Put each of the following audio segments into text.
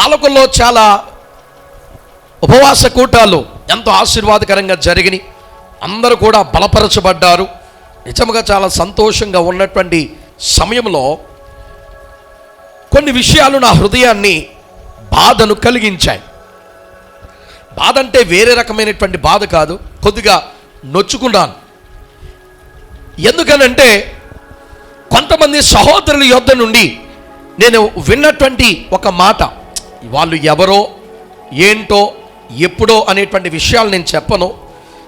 పాలకుల్లో చాలా ఉపవాస కూటాలు ఎంతో ఆశీర్వాదకరంగా జరిగినాయి. అందరూ కూడా బలపరచబడ్డారు. నిజంగా చాలా సంతోషంగా ఉన్నటువంటి సమయంలో కొన్ని విషయాలు నా హృదయాన్ని బాధను కలిగించాయి. బాధ అంటే వేరే రకమైనటువంటి బాధ కాదు, కొద్దిగా నొచ్చుకున్నాను. ఎందుకనంటే కొంతమంది సహోదరుల యొద్ద నుండి నేను విన్నటువంటి ఒక మాట, వాళ్ళు ఎవరో ఏంటో ఎప్పుడో అనేటువంటి విషయాలు నేను చెప్పను,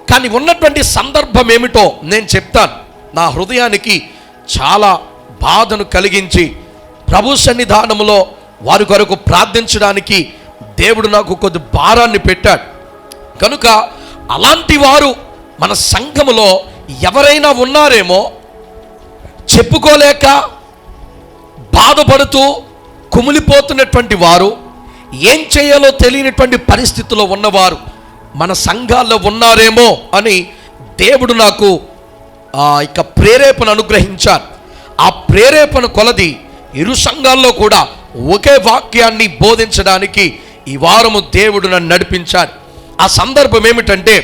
కానీ ఉన్నటువంటి సందర్భం ఏమిటో నేను చెప్తాను. నా హృదయానికి చాలా బాధను కలిగించి ప్రభు సన్నిధానంలో వారి కొరకు ప్రార్థించడానికి దేవుడు నాకు కొద్ది భారాన్ని పెట్టాడు. కనుక అలాంటి వారు మన సంఘములో ఎవరైనా ఉన్నారేమో, చెప్పుకోలేక బాధపడుతూ కుమిలిపోతున్నటువంటి వారు, ఏం చేయాలో తెలియనటువంటి పరిస్థితుల్లో ఉన్నవారు మన సంఘాల్లో ఉన్నారేమో అని దేవుడు నాకు ఇక ప్రేరేపణ అనుగ్రహించారు. ఆ ప్రేరేపణ కొలది ఇరు సంఘాల్లో కూడా ఒకే వాక్యాన్ని బోధించడానికి ఈ వారము దేవుడు నన్ను నడిపించాడు. ఆ సందర్భం ఏమిటంటే,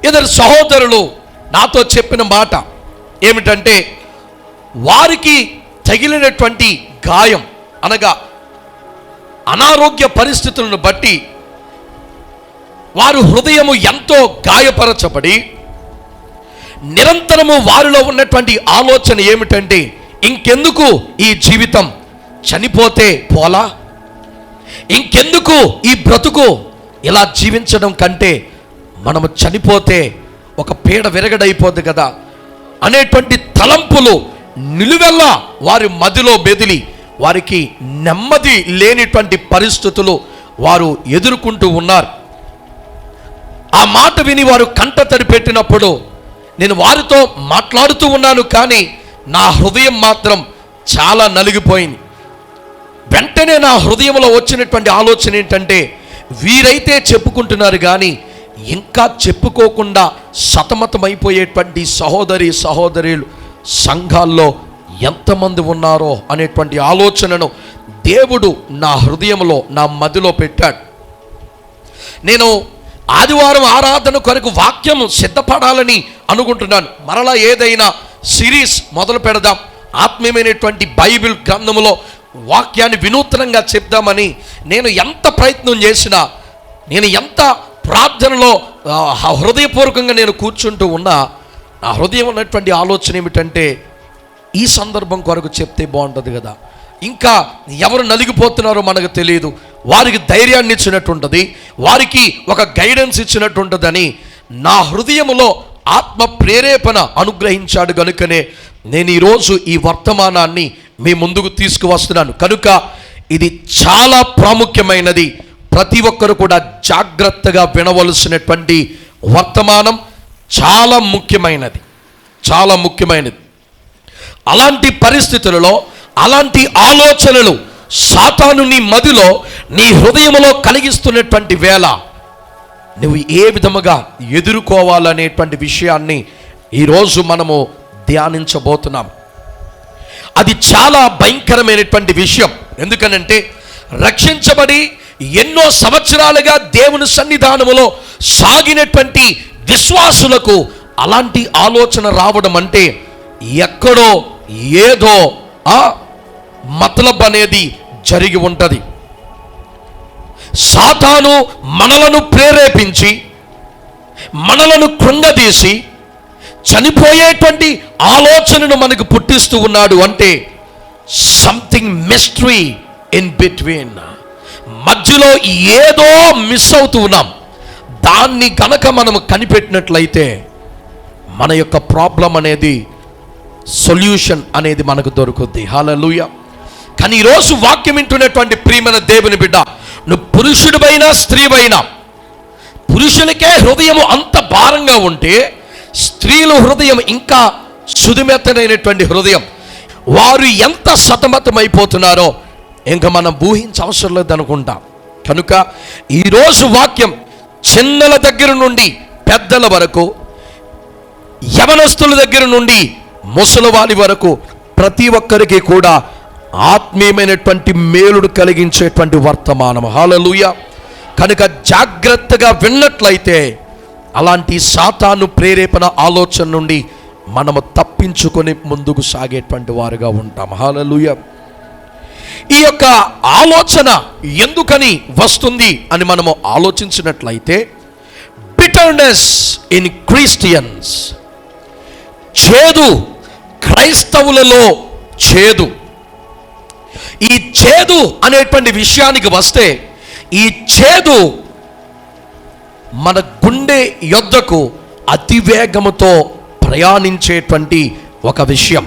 ఇద్దరు సహోదరులు నాతో చెప్పిన మాట ఏమిటంటే, వారికి తగిలినటువంటి గాయం అనగా అనారోగ్య పరిస్థితులను బట్టి వారు హృదయము ఎంతో గాయపరచబడి నిరంతరము వారిలో ఉన్నటువంటి ఆలోచన ఏమిటంటే, ఇంకెందుకు ఈ జీవితం, చనిపోతే పోలా, ఇంకెందుకు ఈ బ్రతుకు, ఇలా జీవించడం కంటే మనము చనిపోతే ఒక పీడ విరగడైపోద్ది కదా అనేటువంటి తలంపులు నిలువెల్లా వారి మదిలో బెదిలి వారికి నెమ్మది లేనిటువంటి పరిస్థితులు వారు ఎదుర్కొంటూ ఉన్నారు. ఆ మాట విని వారు కంటతడి పెట్టినప్పుడు నేను వారితో మాట్లాడుతూ ఉన్నాను, కానీ నా హృదయం మాత్రం చాలా నలిగిపోయింది. వెంటనే నా హృదయంలో వచ్చినటువంటి ఆలోచన ఏంటంటే, వీరైతే చెప్పుకుంటున్నారు కానీ ఇంకా చెప్పుకోకుండా సతమతమైపోయేటువంటి సహోదరులు సంఘాల్లో ఎంతమంది ఉన్నారో అనేటువంటి ఆలోచనను దేవుడు నా హృదయంలో, నా మదిలో పెట్టాడు. నేను ఆదివారం ఆరాధన కొరకు వాక్యం సిద్ధపడాలని అనుకుంటున్నాను. మరలా ఏదైనా సిరీస్ మొదలు పెడదాం, ఆత్మీయమైనటువంటి బైబిల్ గ్రంథములో వాక్యాన్ని వినూత్నంగా చెప్దామని నేను ఎంత ప్రయత్నం చేసినా, నేను ఎంత ప్రార్థనలో హృదయపూర్వకంగా నేను కూర్చుంటూ ఉన్నా, నా హృదయం ఉన్నటువంటి ఆలోచన ఏమిటంటే, ఈ సందర్భం కొరకు చెప్తే బాగుంటుంది కదా, ఇంకా ఎవరు నలిగిపోతున్నారో మనకు తెలియదు, వారికి ధైర్యాన్ని ఇచ్చినట్టు ఉంటుంది, వారికి ఒక గైడెన్స్ ఇచ్చినట్టు ఉంటుందని నా హృదయములో ఆత్మ ప్రేరేపణ అనుగ్రహించాడు. కనుకనే నేను ఈరోజు ఈ వర్తమానాన్ని మీ ముందుకు తీసుకువస్తున్నాను. కనుక ఇది చాలా ప్రాముఖ్యమైనది, ప్రతి ఒక్కరు కూడా జాగ్రత్తగా వినవలసినటువంటి వర్తమానం, చాలా ముఖ్యమైనది, చాలా ముఖ్యమైనది. అలాంటి పరిస్థితులలో, అలాంటి ఆలోచనలు సాతాను నీ మదిలో, నీ హృదయంలో కలిగిస్తున్నటువంటి వేళ నువ్వు ఏ విధముగా ఎదుర్కోవాలనేటువంటి విషయాన్ని ఈరోజు మనము ధ్యానించబోతున్నాం. అది చాలా భయంకరమైనటువంటి విషయం. ఎందుకనంటే, రక్షించబడి ఎన్నో సంవత్సరాలుగా దేవుని సన్నిధానములో సాగినటువంటి విశ్వాసులకు అలాంటి ఆలోచన రావడం అంటే ఎక్కడో ఏదో మతలబ్ అనేది జరిగి ఉంటుంది. సాతాను మనలను ప్రేరేపించి, మనలను కృంగదీసి చనిపోయేటువంటి ఆలోచనను మనకు పుట్టిస్తూ ఉన్నాడు. అంటే సంథింగ్ మిస్టరీ ఇన్ బిట్వీన్, మధ్యలో ఏదో మిస్ అవుతూ ఉన్నాం. దాన్ని కనుక మనం కనిపెట్టినట్లయితే మన యొక్క ప్రాబ్లం అనేది, సొల్యూషన్ అనేది మనకు దొరుకుద్ది. హల్లెలూయా. కానీ ఈరోజు వాక్యం వింటున్నటువంటి ప్రియమైన దేవుని బిడ్డ, నువ్వు పురుషుడివైనా స్త్రీవైనా, పురుషులకే హృదయము అంత భారంగా ఉంటే స్త్రీల హృదయం ఇంకా సుదిమెత్తనైనటువంటి హృదయం. వారు ఎంత సతమతమైపోతున్నారో ఇంకా మనం ఊహించవసరం లేదనుకుంటా. కనుక ఈరోజు వాక్యం చిన్నల దగ్గర నుండి పెద్దల వరకు, యవనస్తుల దగ్గర నుండి ముసలివారి వరకు ప్రతి ఒక్కరికి కూడా ఆత్మీయమైనటువంటి మేలుడు కలిగించేటువంటి వర్తమానం. హల్లెలూయా. కనుక జాగ్రత్తగా విన్నట్లయితే అలాంటి సాతాను ప్రేరేపణ ఆలోచన నుండి మనము తప్పించుకొని ముందుకు సాగేటువంటి వారుగా ఉంటాం. హల్లెలూయా. ఈ యొక్క ఆలోచన ఎందుకని వస్తుంది అని మనము ఆలోచించినట్లయితే, బిటర్నెస్ ఇన్ క్రిస్టియన్స్, చేదు, క్రైస్తవులలో చేదు. ఈ చేదు అనేటువంటి విషయానికి వస్తే, ఈ చేదు మన గుండె యొద్దకు అతివేగముతో ప్రయాణించేటువంటి ఒక విషయం.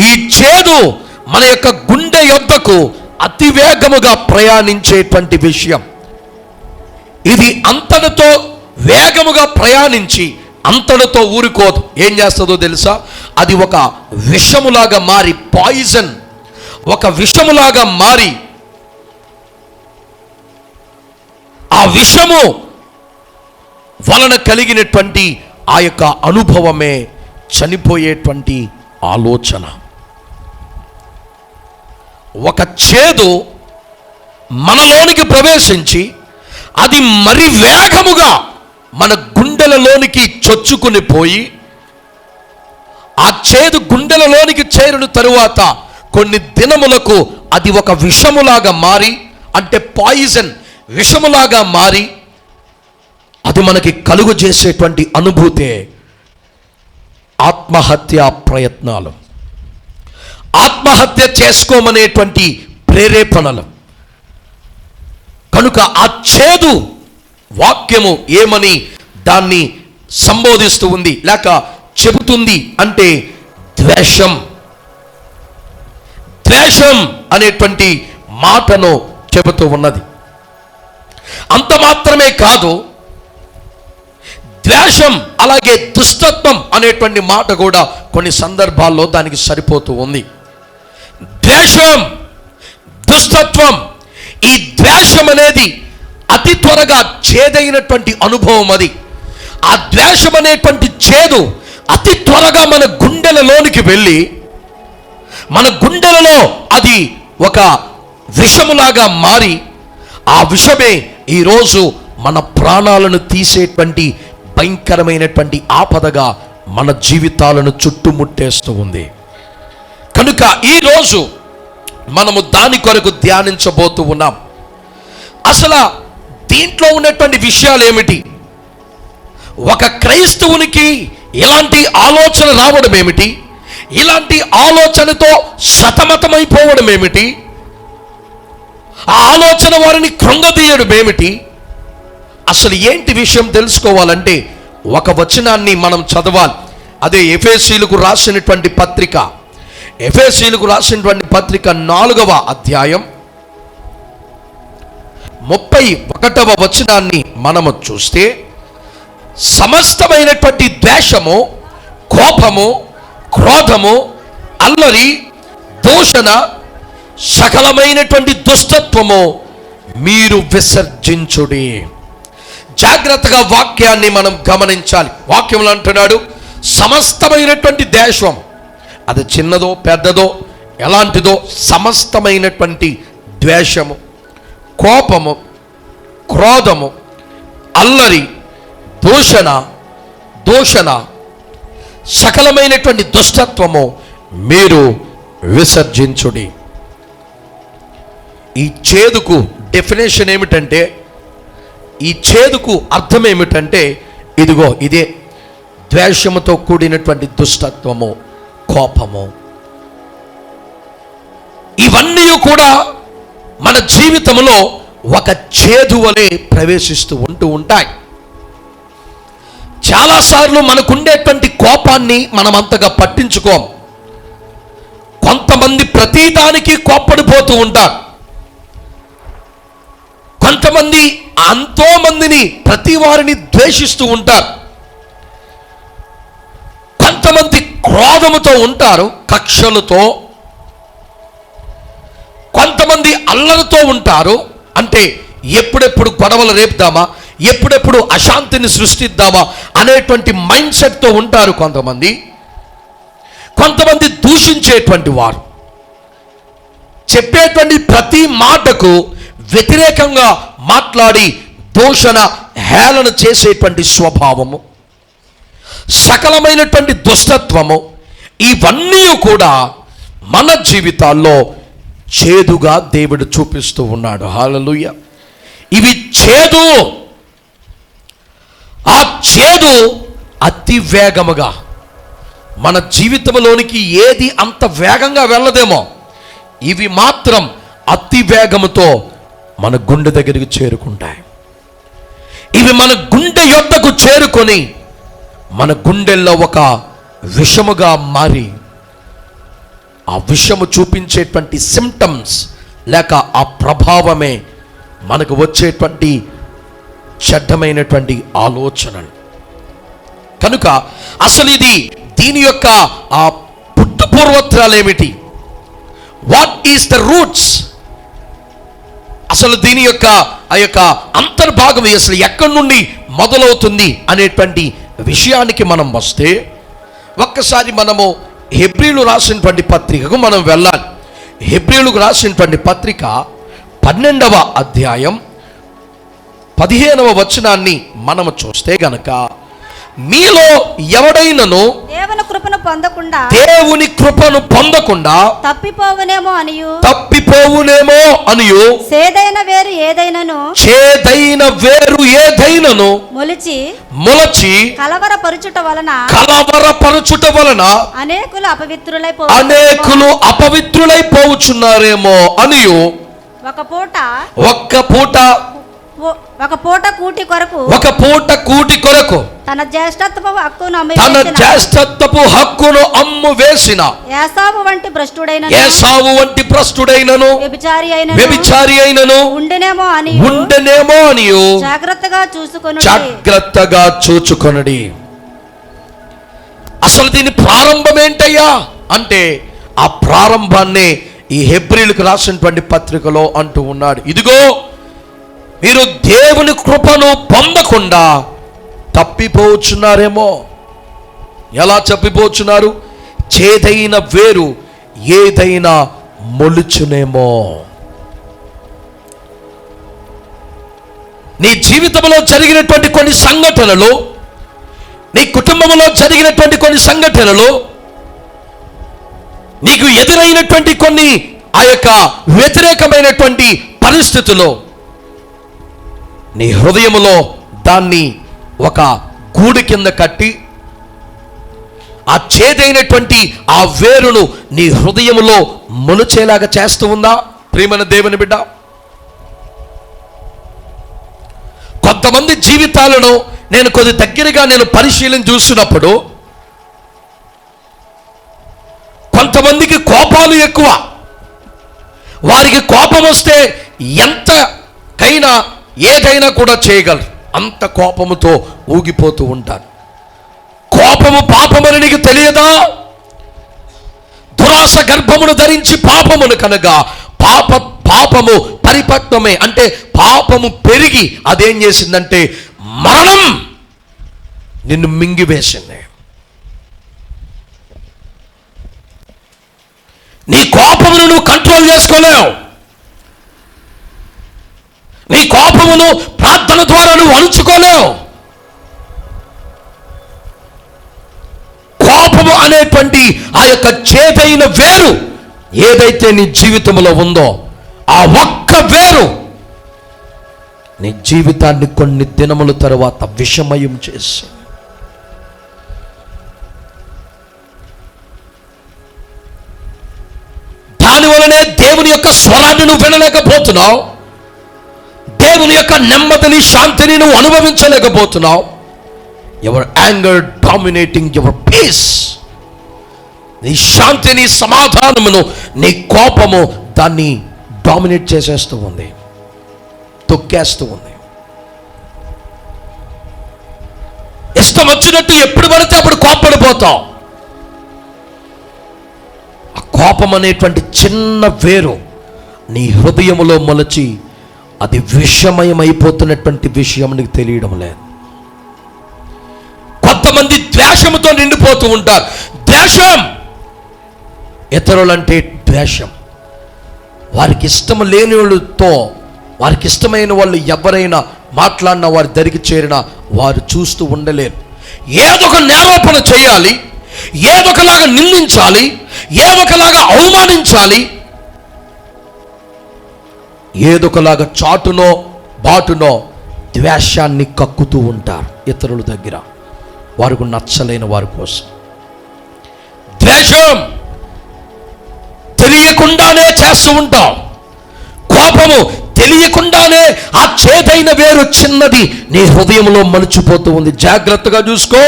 ఈ చేదు మన యొక్క గుండె యొద్దకు అతివేగముగా ప్రయాణించేటువంటి విషయం. ఇది అంతటితో వేగముగా ప్రయాణించి అంతటితో ఊరుకోదు. ఏం చేస్తుందో తెలుసా? అది ఒక విషములాగా మారి, పాయిజన్, ఒక విషములాగా మారి, ఆ విషము వలన కలిగినటువంటి ఆ యొక్క అనుభవమే చనిపోయేటువంటి ఆలోచన. ఒక చేదు మనలోనికి ప్రవేశించి అది మరి వేగముగా మన గుండెలలోనికి చొచ్చుకుని పోయి, ఆ చేదు గుండెలలోనికి చేరిన తరువాత కొన్ని దినములకు అది ఒక విషములాగా మారి, అంటే పాయిజన్, విషములాగా మారి అది మనకి కలుగు చేసేటువంటి అనుభూతే ఆత్మహత్యా ప్రయత్నాలు, ఆత్మహత్య చేసుకోమనేటువంటి ప్రేరేపణలు. కనుక ఆ చేదు వాక్యము ఏమని దాన్ని సంబోధిస్తూ ఉంది లేక చెబుతుంది అంటే ద్వేషం. ద్వేషం అనేటువంటి మాటను చెబుతూ ఉన్నది. అంత మాత్రమే కాదు, ద్వేషం అలాగే దుష్టత్వం అనేటువంటి మాట కూడా కొన్ని సందర్భాల్లో దానికి సరిపోతూ ఉంది. ద్వేషం, దుష్టత్వం, ఈ ద్వేషం అనేది అతి త్వరగా చేదైనటువంటి అనుభవం. అది ఆ ద్వేషం అనేటువంటి చేదు అతి త్వరగా మన గుండెలలోనికి వెళ్ళి, మన గుండెలలో అది ఒక విషములాగా మారి, ఆ విషమే ఈరోజు మన ప్రాణాలను తీసేటువంటి భయంకరమైనటువంటి ఆపదగా మన జీవితాలను చుట్టుముట్టేస్తూ ఉంది. కనుక ఈరోజు మనము దాని కొరకు ధ్యానించబోతూ ఉన్నాం. అసలు దీంట్లో ఉన్నటువంటి విషయాలు ఏమిటి? ఒక క్రైస్తవునికి ఇలాంటి ఆలోచన రావడం ఏమిటి? ఇలాంటి ఆలోచనతో సతమతమైపోవడం ఏమిటి? ఆ ఆలోచన వారిని కృంగదీయడం ఏమిటి? అసలు ఏంటి విషయం తెలుసుకోవాలంటే ఒక వచనాన్ని మనం చదవాలి. అదే ఎఫెసీయులకు రాసినటువంటి పత్రిక, ఎఫెసీయులకు రాసినటువంటి పత్రిక 4వ అధ్యాయం 31వ వచనాన్ని మనము చూస్తే, సమస్తమైనటువంటి ద్వేషము, కోపము, క్రోధము, అల్లరి, దూషణ, సకలమైనటువంటి దుష్టత్వము మీరు విసర్జించుడి. జాగ్రత్తగా వాక్యాన్ని మనం గమనించాలి. వాక్యంలో అంటున్నాడు, సమస్తమైనటువంటి ద్వేషం, అది చిన్నదో పెద్దదో ఎలాంటిదో, సమస్తమైనటువంటి ద్వేషము, కోపము, క్రోధము, అల్లరి, దూషణ, సకలమైనటువంటి దుష్టత్వము మీరు విసర్జించుడి. ఈ చేదుకు డెఫినేషన్ ఏమిటంటే, ఈ చేదుకు అర్థం ఏమిటంటే, ఇదిగో ఇదే ద్వేషముతో కూడినటువంటి దుష్టత్వము, కోపము. ఇవన్నీ కూడా మన జీవితంలో ఒక చేదు వలె ప్రవేశిస్తూ ఉంటాయి. చాలాసార్లు మనకుండేటువంటి కోపాన్ని మనం అంతగా పట్టించుకోం. కొంతమంది ప్రతిదానికి కోప్పడిపోతూ ఉంటారు. కొంతమంది ఎంతో మందిని, ప్రతి వారిని ద్వేషిస్తూ ఉంటారు. కొంతమంది క్రోధముతో ఉంటారు, కక్షలతో. కొంతమంది అల్లరితో ఉంటారు, అంటే ఎప్పుడెప్పుడు గొడవలు రేపుదామా, ఎప్పుడెప్పుడు అశాంతిని సృష్టిద్దామా అనేటువంటి మైండ్ సెట్తో ఉంటారు కొంతమంది. కొంతమంది దూషించేటువంటి వారు, చెప్పేటువంటి ప్రతి మాటకు వ్యతిరేకంగా మాట్లాడి దూషణ హేళన చేసేటువంటి స్వభావము, సకలమైనటువంటి దుష్టత్వము, ఇవన్నీ కూడా మన జీవితాల్లో చేదుగా దేవుడు చూపిస్తూ ఉన్నాడు. హల్లెలూయా. ఇవి చేదు. ఆ చేదు అతి వేగముగా మన జీవితంలోనికి ఏది అంత వేగంగా వెళ్ళదేమో, ఇవి మాత్రం అతి వేగముతో మన గుండె దగ్గరికి చేరుకుంటాయి. ఇవి మన గుండె యొద్దకు చేరుకొని మన గుండెల్లో ఒక విషముగా మారి ఆ విషము చూపించేటువంటి సిమ్టమ్స్ లేక ఆ ప్రభావమే మనకు వచ్చేటువంటి చెడ్డమైనటువంటి ఆలోచనలు. కనుక అసలు దీని యొక్క ఆ పుట్టు పూర్వత్రాలు ఏమిటి? What is the roots? అసలు దీని యొక్క ఆ యొక్క అంతర్భాగం అసలు ఎక్కడి నుండి మొదలవుతుంది అనేటువంటి విషయానికి మనం వస్తే, ఒక్కసారి మనము హెబ్రీలు రాసినటువంటి పత్రికకు మనం వెళ్ళాలి. హెబ్రీలకు రాసినటువంటి పత్రిక 12వ అధ్యాయం 15వ వచనాన్ని మనము చూస్తే గనక, మీలో ఎవడైనను దేవుని కృపను పొందకుండా తప్పిపోవునేమో అనియు చేదైన వేరు ఏదైనను మొలచి కలవరపరచుట వలన అనేకులు అపవిత్రులైపోవచ్చున్నారేమో అనియు ఒక పూట కూటి కొరకు తన జ్యేష్ఠత్వపు హక్కును అమ్ము వేసిన ఏసావు వంటి భ్రష్టుడైనను వ్యభిచారి అయినను ఉండెనేమో అని జాగ్రత్తగా చూచుకొనుడి. అసలు దీని ప్రారంభం ఏంటయ్యా అంటే, ఆ ప్రారంభాన్ని ఈ హెబ్రీలకు రాసినటువంటి పత్రికలో అంటూ ఉన్నాడు. ఇదిగో, మీరు దేవుని కృపను పొందకుండా తప్పిపోవచ్చున్నారేమో. ఎలా తప్పిపోవచ్చున్నారు? చేదైన వేరు ఏదైనా మొలుచునేమో. నీ జీవితంలో జరిగినటువంటి కొన్ని సంఘటనలు, నీ కుటుంబంలో జరిగినటువంటి కొన్ని సంఘటనలు, నీకు ఎదురైనటువంటి కొన్ని ఆ యొక్క వ్యతిరేకమైనటువంటి పరిస్థితులు, నీ హృదయములో దాన్ని ఒక గూడు కింద కట్టి ఆ చేదైనటువంటి ఆ వేరును నీ హృదయములో మొలిచేలాగా చేస్తూ ఉందా ప్రియమైన దేవుని బిడ్డ? కొంతమంది జీవితాలను నేను కొద్ది దగ్గరగా పరిశీలన చూసినప్పుడు, కొంతమందికి కోపాలు ఎక్కువ. వారికి కోపం వస్తే ఎంతకైనా ఏదైనా కూడా చేయగలరు. అంత కోపముతో ఊగిపోతూ ఉంటారు. కోపము పాపమని నీకు తెలియదా? దురాశ గర్భమును ధరించి పాపమును కనగా పాపము పరిపక్వమే. అంటే పాపము పెరిగి అదేం చేసిందంటే మరణం నిన్ను మింగివేసింది. నీ కోపమును నువ్వు కంట్రోల్ చేసుకోలేవు. నీ కోపమును ప్రార్థన ద్వారా నువ్వు అణుచుకోలేవు. కోపము అనేటువంటి ఆ యొక్క చేదైన వేరు ఏదైతే నీ జీవితంలో ఉందో, ఆ ఒక్క వేరు నీ జీవితాన్ని కొన్ని దినముల తరువాత విషమయం చేసి, దానివలనే దేవుని యొక్క స్వరాన్ని నువ్వు వినలేకపోతున్నావు. దేవుని యొక్క నెమ్మదిని, శాంతిని నువ్వు అనుభవించలేకపోతున్నావు. Your anger dominating your peace. నీ శాంతిని, సమాధానమును నీ కోపము దాన్ని డామినేట్ చేసేస్తూ ఉంది, తొక్కేస్తూ ఉంది. ఇష్టం వచ్చినట్టు ఎప్పుడు పడితే అప్పుడు కోపడిపోతావు. ఆ కోపం అనేటువంటి చిన్న వేరు నీ హృదయములో మొలచి అది విషమయమైపోతున్నటువంటి విషయం నీకు తెలియడం లేదు. కొంతమంది ద్వేషముతో నిండిపోతూ ఉంటారు. ద్వేషం, ఇతరులంటే ద్వేషం. వారికి ఇష్టం లేని వాళ్ళతో, వారికి ఇష్టమైన వాళ్ళు ఎవరైనా మాట్లాడినా, వారి దగ్గరికి చేరినా వారు చూస్తూ ఉండలేరు. ఏదో ఒక నేరోపణ చేయాలి, ఏదో ఒకలాగా నిందించాలి, ఏదో ఒకలాగా అవమానించాలి, ఏదో ఒకలాగా చాటునో బాటునో ద్వేషాన్ని కక్కుతూ ఉంటారు ఇతరుల దగ్గర, వారికి నచ్చలేని వారి కోసం. ద్వేషం తెలియకుండానే చేస్తూ ఉంటాం. కోపము తెలియకుండానే ఆ చేదైన వేరు చిన్నది నీ హృదయంలో మలుచిపోతూ ఉంది. జాగ్రత్తగా చూసుకో.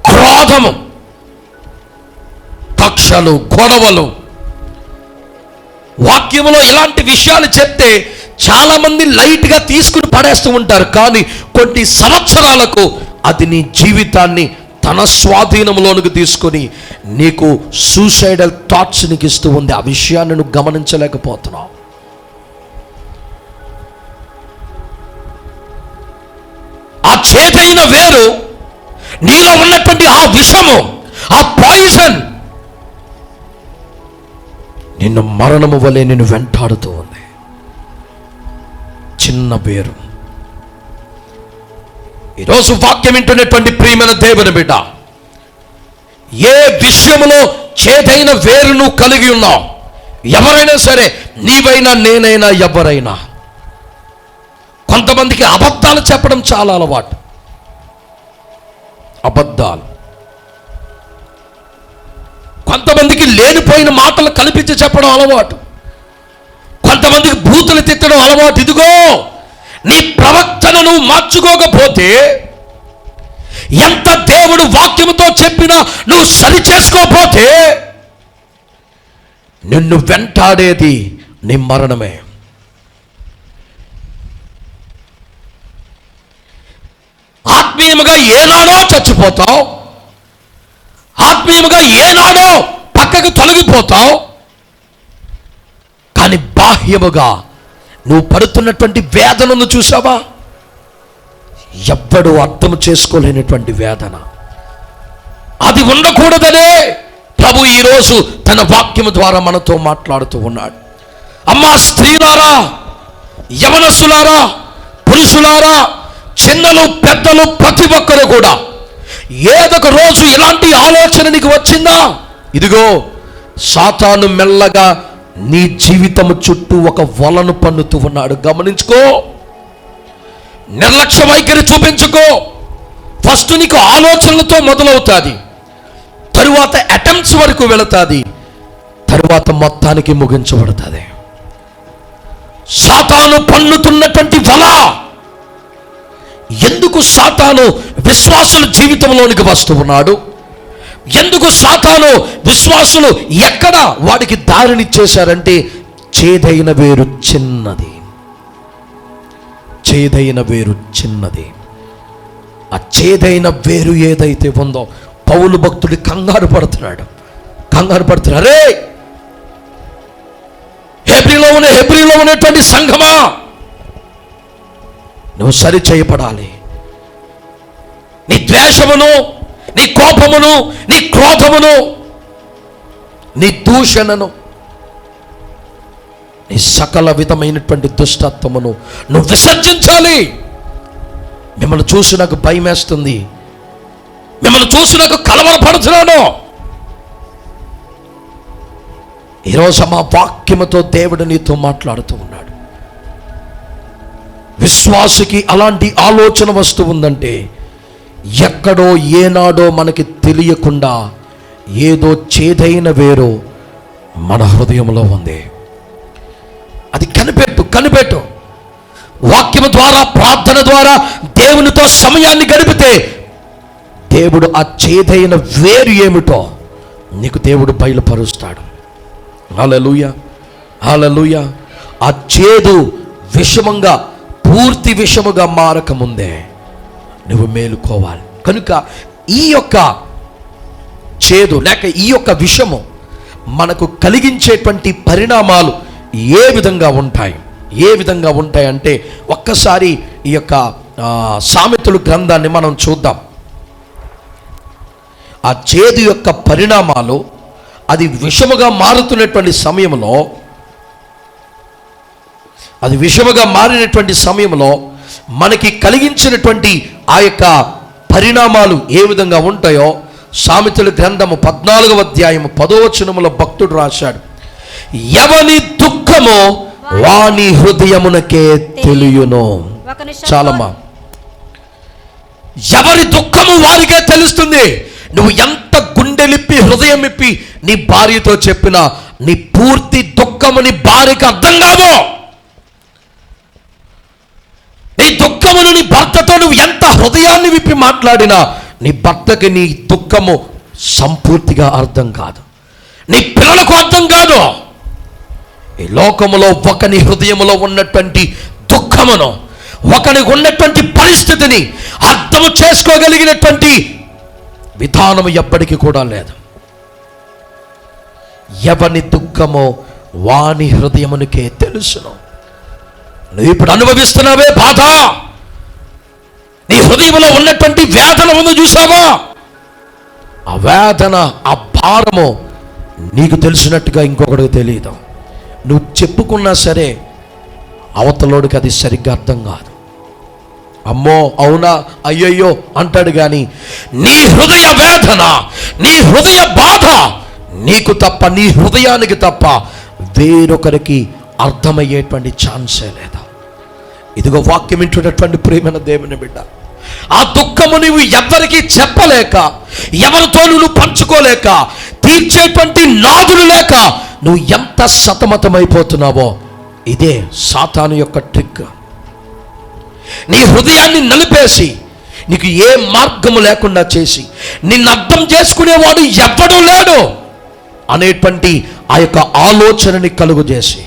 క్రోధము, కక్షలు, గొడవలు. వాక్యములో ఇలాంటి విషయాలు చెప్తే చాలా మంది లైట్గా తీసుకుని పడేస్తూ ఉంటారు. కానీ కొన్ని సంవత్సరాలకు అది నీ జీవితాన్ని తన స్వాధీనంలోనికి తీసుకొని నీకు సూసైడల్ థాట్స్ నీకు ఇస్తూ ఉంది. ఆ విషయాన్ని నువ్వు గమనించలేకపోతున్నావు. ఆ చేదైన వేరు, నీలో ఉన్నటువంటి ఆ విషము, ఆ పాయిజన్ నిన్ను మరణము వలె నిన్ను వెంటాడుతూ ఉంది. చిన్న వేరు. ఈరోజు వాక్యం వింటున్నటువంటి ప్రియమైన దేవుని బిడ్డ, ఏ విషయంలో చేదైన వేరును కలిగి ఉన్నావు, ఎవరైనా సరే, నీవైనా నేనైనా ఎవరైనా. కొంతమందికి అబద్ధాలు చెప్పడం చాలా అలవాటు. అబద్ధాలు. కొంతమందికి లేనిపోయిన మాటలు కల్పించి చెప్పడం అలవాటు. కొంతమందికి బూతులు తిట్టడం అలవాటు. ఇదిగో, నీ ప్రవర్తనను మార్చుకోకపోతే, ఎంత దేవుడు వాక్యముతో చెప్పినా నువ్వు సరి చేసుకోకపోతే, నిన్ను వెంటాడేది నీ మరణమే. ఆత్మీయముగా ఏనాడో చచ్చిపోతావు, ఆత్మీయముగా ఏనాడో పక్కకు తొలగిపోతావు. కానీ బాహ్యముగా నువ్వు పడుతున్నటువంటి వేదనను చూసావా? ఎవ్వడు అర్థం చేసుకోలేనటువంటి వేదన. అది ఉండకూడదనే ప్రభు ఈరోజు తన వాక్యము ద్వారా మనతో మాట్లాడుతూ ఉన్నాడు. అమ్మా స్త్రీలారా, యవనస్తులారా, పురుషులారా, చిన్నలు పెద్దలు, ప్రతి ఒక్కరు కూడా ఏదొక రోజు ఇలాంటి ఆలోచన నీకు వచ్చిందా? ఇదిగో, సాతాను మెల్లగా నీ జీవితము చుట్టూ ఒక వలను పన్నుతూ ఉన్నాడు. గమనించుకో. నిర్లక్ష్య వైఖరి చూపించుకో. ఫస్ట్ నీకు ఆలోచనలతో మొదలవుతుంది, తరువాత అటెంప్ట్స్ వరకు వెళుతుంది, తరువాత మొత్తానికి ముగించబడుతుంది. సాతాను పన్నుతున్నటువంటి వల. ఎందుకు సాతాను విశ్వాసుల జీవితంలోనికి వస్తూ ఉన్నాడు? ఎందుకు సాతాను విశ్వాసులు ఎక్కడ వాడికి దారినిచ్చేశారంటే, చేదైన వేరు చిన్నది. చేదైన వేరు చిన్నది. ఆ చేదైన వేరు ఏదైతే ఉందో, పౌలు భక్తుడి కంగారు పడుతున్నాడు. అరే హెబ్రీలో ఉన్నటువంటి సంఘమా, నువ్వు సరి చేయబడాలి. నీ ద్వేషమును, నీ కోపమును, నీ క్రోధమును, నీ దూషణను, నీ సకల విధమైనటువంటి దుష్టత్వమును నువ్వు విసర్జించాలి. మిమ్మల్ని చూసి నాకు భయం వేస్తుంది, మిమ్మల్ని చూసి నాకు కలవరపడుతున్నాను. ఈరోజు మా వాక్యముతో దేవుడు నీతో మాట్లాడుతూ ఉన్నాడు. విశ్వాసికి అలాంటి ఆలోచన వస్తూ ఉందంటే, ఎక్కడో ఏనాడో మనకి తెలియకుండా ఏదో చేదైన వేరు మన హృదయంలో ఉంది. అది కనిపెట్టు. వాక్యము ద్వారా, ప్రార్థన ద్వారా దేవునితో సమయాన్ని గడిపితే దేవుడు ఆ చేదైన వేరు ఏమిటో నీకు దేవుడు బయలుపరుస్తాడు. హల్లెలూయా, హల్లెలూయా. ఆ చేదు విషమంగా, పూర్తి విషముగా మారకముందే నువ్వు మేలుకోవాలి. కనుక ఈ యొక్క చేదు లేక ఈ యొక్క విషము మనకు కలిగించేటువంటి పరిణామాలు ఏ విధంగా ఉంటాయి అంటే, ఒక్కసారి ఈ యొక్క సామెతలు గ్రంథాన్ని మనం చూద్దాం. ఆ చేదు యొక్క పరిణామాలు అది విషముగా మారుతున్నటువంటి సమయంలో, అది విషముగా మారినటువంటి సమయంలో మనకి కలిగించినటువంటి ఆ యొక్క పరిణామాలు ఏ విధంగా ఉంటాయో సామెతల గ్రంథము 14వ అధ్యాయము 10వ వచనములో భక్తుడు రాశాడు, ఎవని దుఃఖము వాని హృదయమునకే తెలియును. చాలమ్మా, ఎవరి దుఃఖము వారికే తెలుస్తుంది. నువ్వు ఎంత గుండెలిప్పి హృదయం ఇప్పి నీ భార్యతో చెప్పినా నీ పూర్తి దుఃఖము నీ భార్యకి అర్థం కాదు. నీ దుఃఖమును నీ భర్తతో నువ్వు ఎంత హృదయాన్ని విప్పి మాట్లాడినా నీ భర్తకి నీ దుఃఖము సంపూర్తిగా అర్థం కాదు, నీ పిల్లలకు అర్థం కాదు. ఈ లోకములో ఒకని హృదయములో ఉన్నటువంటి దుఃఖమును, ఒకనికి ఉన్నటువంటి పరిస్థితిని అర్థము చేసుకోగలిగినటువంటి విధానం ఎప్పటికీ కూడా లేదు. ఎవని దుఃఖమో వాని హృదయమునికే తెలుసును. నువ్వు ఇప్పుడు అనుభవిస్తున్నావే బాధ, నీ హృదయంలో ఉన్నటువంటి వేదన ఉంది చూసావా, ఆ వేదన, ఆ భారము నీకు తెలిసినట్టుగా ఇంకొకటికి తెలియదు. నువ్వు చెప్పుకున్నా సరే అవతలోడికి అది సరిగ్గా అర్థం కాదు. అమ్మో అవునా అయ్యయ్యో అంటాడు, కానీ నీ హృదయ వేదన, నీ హృదయ బాధ నీకు తప్ప, నీ హృదయానికి తప్ప వేరొకరికి అర్థమయ్యేటువంటి ఛాన్సే లేదా. ఇదిగో వాక్యం వింటున్నటువంటి ప్రియమైన దేవుని బిడ్డ, ఆ దుఃఖము నీవు ఎవరికి చెప్పలేక, ఎవరితో నువ్వు పంచుకోలేక, తీర్చేటువంటి నాదులు లేక నువ్వు ఎంత సతమతమైపోతున్నావో ఇదే సాతాను యొక్క ట్రిక్. నీ హృదయాన్ని నలిపేసి నీకు ఏ మార్గము లేకుండా చేసి నిన్ను అర్థం చేసుకునేవాడు ఎవ్వడూ లేడు అనేటువంటి ఆ యొక్క ఆలోచనని కలుగజేసి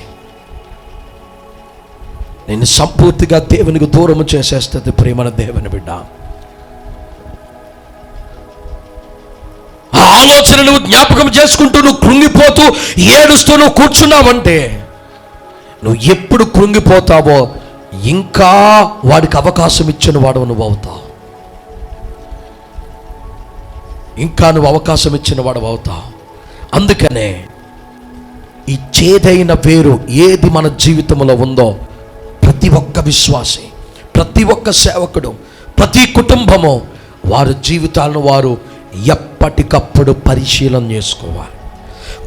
నిన్ను సంపూర్తిగా దేవునికి దూరము చేసేస్తుంది. ప్రియమైన దేవుని బిడ్డ, ఆ ఆలోచన నువ్వు జ్ఞాపకం చేసుకుంటూ నువ్వు కృంగిపోతూ ఏడుస్తూ నువ్వు కూర్చున్నావంటే నువ్వు ఎప్పుడు కృంగిపోతావో ఇంకా వాడికి అవకాశం ఇచ్చిన వాడు నువ్వు అవుతావు. ఇంకా నువ్వు అవకాశం ఇచ్చిన వాడు అవుతావు. అందుకనే ఈ చేదైన వేరు ఏది మన జీవితంలో ఉందో ప్రతి ఒక్క విశ్వాసి, ప్రతి ఒక్క సేవకుడు, ప్రతి కుటుంబము వారి జీవితాలను వారు ఎప్పటికప్పుడు పరిశీలన చేసుకోవాలి.